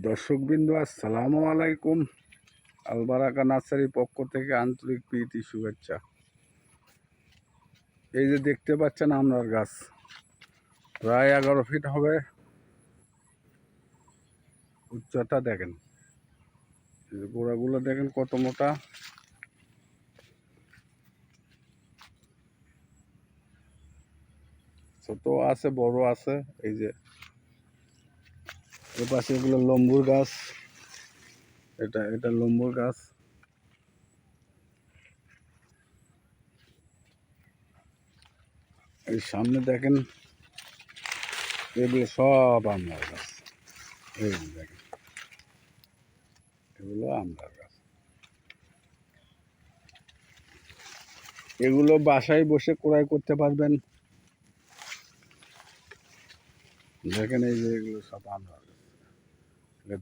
দর্শকবৃন্দ আসসালামু আলাইকুম। আলবারাকা নার্সারির পক্ষ থেকে আন্তরিক প্রীতি শুভেচ্ছা। এই যে দেখতে পাচ্ছেন আমড়ার গাছ, প্রায় 11 ফিট হবে উচ্চতা। দেখেন গোড়াগুলো দেখেন কত মোটা। ছোট আছে, বড় আছে। এই যে এ পাশে এগুলো লম্বুর গাছ, এটা লম্বুর গাছ। এই সামনে দেখেন এগুলো সব আমড়ার গাছ। এই দেখেন এগুলো আমড়ার গাছ। এগুলো বাসায় বসে ক্রয় করতে পারবেন। দেখেন এই যে এগুলো সব আমড়ার গাছ।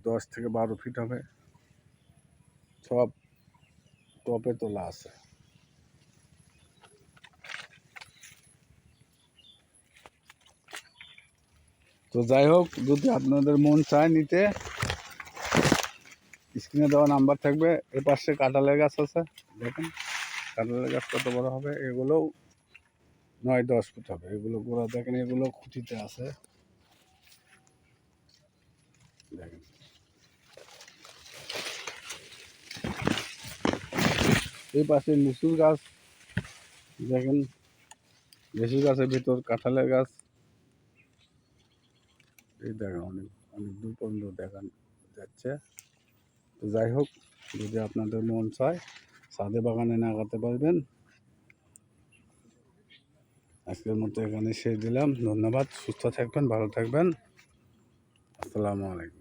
10 থেকে 12 ফিট হবে, সব টপে তোলা আছে। তো যাই হোক, যদি আপনাদের মন চায় নিতে, স্ক্রিনে দেওয়া নাম্বার থাকবে। এ পাশে কাঁঠালের গাছ আছে, দেখেন কাঁঠালের গাছ কত বড় হবে। এগুলোও 9-10 ফুট হবে। এগুলো গোড়া দেখেন, এগুলো খুঁটিতে আছে। দেখেন এই পাশে লিচুর গাছ, দেখেন লিচু গাছের ভিতর কাঁঠালের গাছ। এই দেখেন অনেক অনেক দূর পর্যন্ত দেখা যাচ্ছে। তো যাই হোক, যদি আপনাদের মন চায় ছাদে বাগানে লাগাতে পারবেন। আজকের মতো এখানে শেষ দিলাম। ধন্যবাদ। সুস্থ থাকবেন, ভালো থাকবেন। আসসালামু আলাইকুম।